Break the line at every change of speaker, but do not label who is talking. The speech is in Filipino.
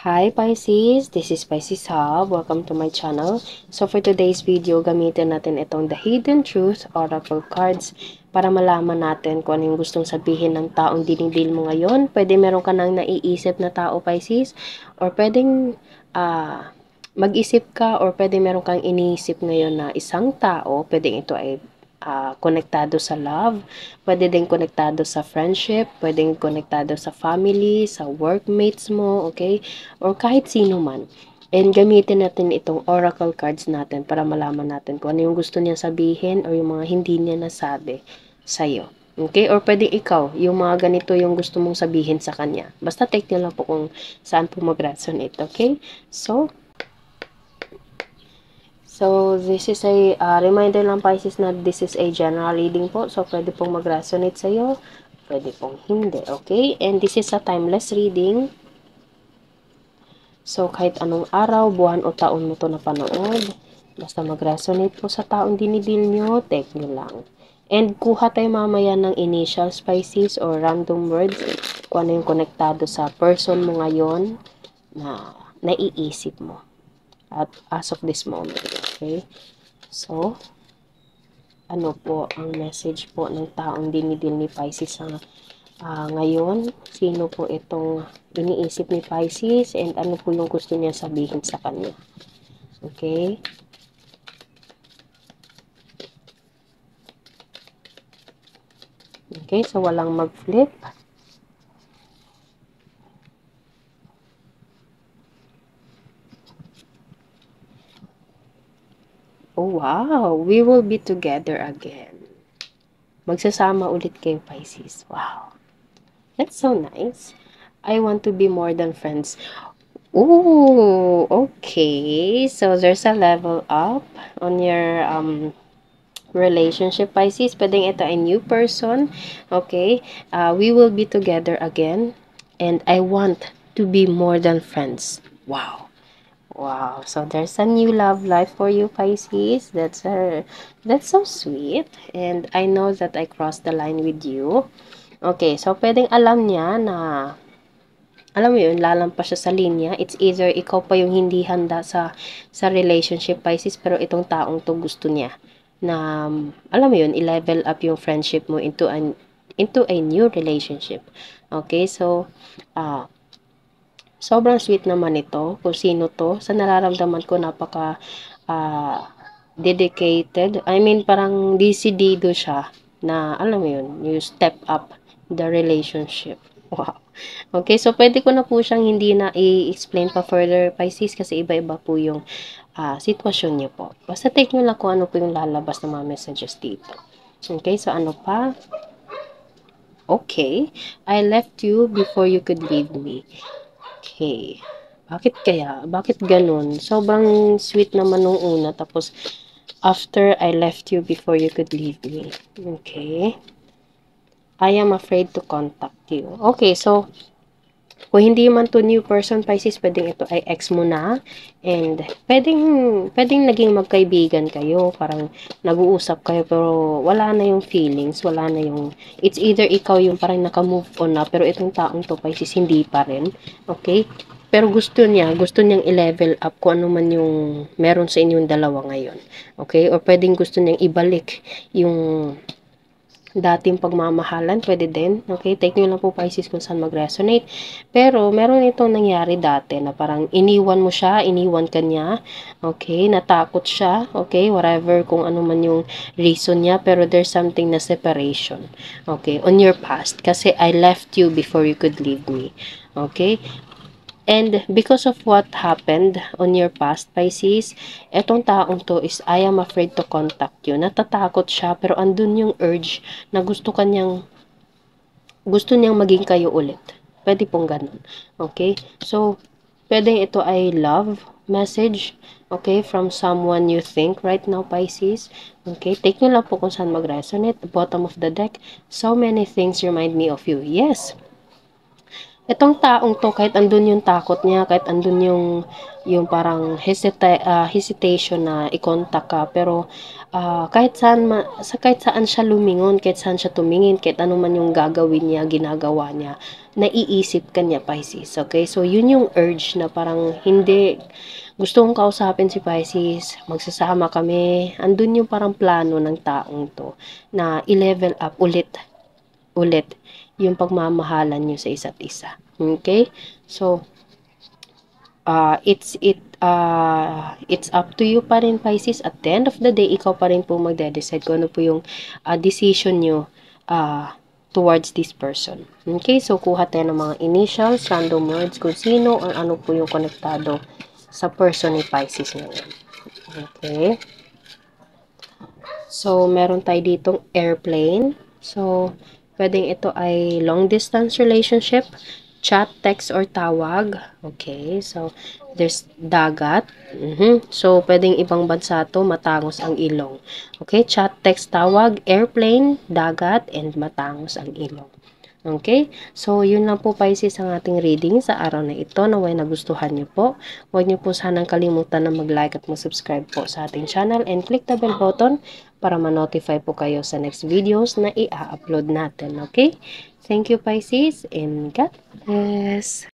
Hi Pisces, this is Pisces Hub. Welcome to my channel. So for today's video, gamitin natin itong The Hidden Truth Oracle Cards para malaman natin kung ano yung gustong sabihin ng taong dinidil mo ngayon. Pwede meron ka nang naiisip na tao Pisces, or pwedeng mag-isip ka, or pwede meron kang iniisip ngayon na isang tao. Pwedeng ito ay konektado sa love, pwede din konektado sa friendship, pwedeng konektado sa family, sa workmates mo, okay? Or kahit sino man. And gamitin natin itong oracle cards natin para malaman natin kung ano yung gusto niya sabihin or yung mga hindi niya nasabi sa'yo. Okay? Or pwede ikaw, yung mga ganito yung gusto mong sabihin sa kanya. Basta take nyo lang po kung saan po mag-resonate. Okay? So, this is a reminder lang Pisces na this is a general reading po. So, pwede pong mag-resonate sa'yo. Pwede pong hindi. Okay? And this is a timeless reading. So, kahit anong araw, buwan o taon mo to napanood, basta mag-resonate po sa taong dinidil nyo, take nyo lang. And kuha tayo mamaya ng initials Pisces or random words kung ano yung konektado sa person mo ngayon na naiisip mo at as of this moment. Okay? So, ano po ang message po ng taong dinidil ni Pisces sa ngayon? Sino po itong iniisip ni Pisces and ano po yung gusto niya sabihin sa kanya? Okay? Okay, so walang mag-flip. Oh, wow! We will be together again. Magsasama ulit kayo, Pisces. Wow! That's so nice. I want to be more than friends. Ooh, okay. So, there's a level up on your relationship, Pisces. Pwedeng ito ay new person. Okay? We will be together again. And I want to be more than friends. Wow. Wow. So, there's a new love life for you, Pisces. That's so sweet. And I know that I crossed the line with you. Okay. So, pwedeng alam niya na alam mo yun, lalampas siya sa linya. It's either ikaw pa yung hindi handa sa relationship, Pisces, pero itong taong to gusto niya na, alam mo yun, i-level up yung friendship mo into a new relationship. Okay, so, sobrang sweet naman ito. Kung sino to, sa nararamdaman ko, napaka, dedicated. I mean, parang desidido siya na, alam mo yun, you step up the relationship. Wow. Okay, so pwede ko na po siyang hindi na i-explain pa further, Pisces, kasi iba-iba po yung sitwasyon niyo po. Basta take nyo lang kung ano po yung lalabas ng mga messages dito. Okay, so ano pa? Okay, I left you before you could leave me. Okay. Bakit kaya? Bakit ganun? Sobrang sweet naman nung una, tapos after I left you before you could leave me. Okay. I am afraid to contact you. Okay, so kung hindi man to new person, Pisces, pwedeng ito ay ex mo na. And pwedeng naging magkaibigan kayo. Parang nag-uusap kayo pero wala na yung feelings. Wala na yung, it's either ikaw yung parang naka-move on na. Pero itong taong to, Pisces, hindi pa rin. Okay? Pero gusto niyang i-level up kung ano man yung meron sa inyong dalawa ngayon. Okay? Or pwedeng gusto niyang ibalik yung dating pagmamahalan, pwede din. Okay, take nyo lang po Pisces kung saan mag-resonate. Pero, meron itong nangyari dati na parang iniwan mo siya, iniwan ka niya. Okay, natakot siya. Okay, whatever, kung ano man yung reason niya. Pero, there's something na separation. Okay, on your past. Kasi, I left you before you could leave me. Okay, and because of what happened on your past, Pisces, etong taong to is I am afraid to contact you. Natatakot siya, pero andun yung urge na gusto niyang maging kayo ulit. Pwede pong ganun. Okay? So, pwede ito ay love message, okay, from someone you think right now, Pisces. Okay? Take nyo lang po kung saan mag-resonate. The bottom of the deck, so many things remind me of you. Yes. Itong taong 'to kahit andun yung takot niya, kahit andun yung parang hesitation na i-contact ka, pero, kahit saan siya lumingon, kahit saan siya tumingin, kahit ano man yung gagawin niya, ginagawa niya, naiisip ka niya, Pisces, okey? So, yun yung urge na parang hindi, gusto kong kausapin si Pisces, magsasama kami, andun yung parang plano ng taong 'to na i-level up ulit ulit yung pagmamahalan niyo sa isa't isa. Okay? So, it's up to you pa rin, Pisces. At the end of the day, ikaw pa rin po magde-decide kung ano po yung decision nyo towards this person. Okay? So, kuha tayo ng mga initials, random words, kung sino or ano po yung konektado sa person ni Pisces ngayon. Okay? So, meron tayo ditong airplane. So, pwedeng ito ay long distance relationship, chat, text, or tawag. Okay, so, there's dagat. So, pwedeng ibang bansa to, matangos ang ilong. Okay, chat, text, tawag, airplane, dagat, and matangos ang ilong. Okay? So, yun lang po, Pisces, ang ating reading sa araw na ito. Naway nagustuhan niyo po. Huwag niyo po sanang kalimutan na mag-like at mag-subscribe po sa ating channel and click the bell button para ma-notify po kayo sa next videos na i-upload natin. Okay? Thank you, Pisces, and God bless!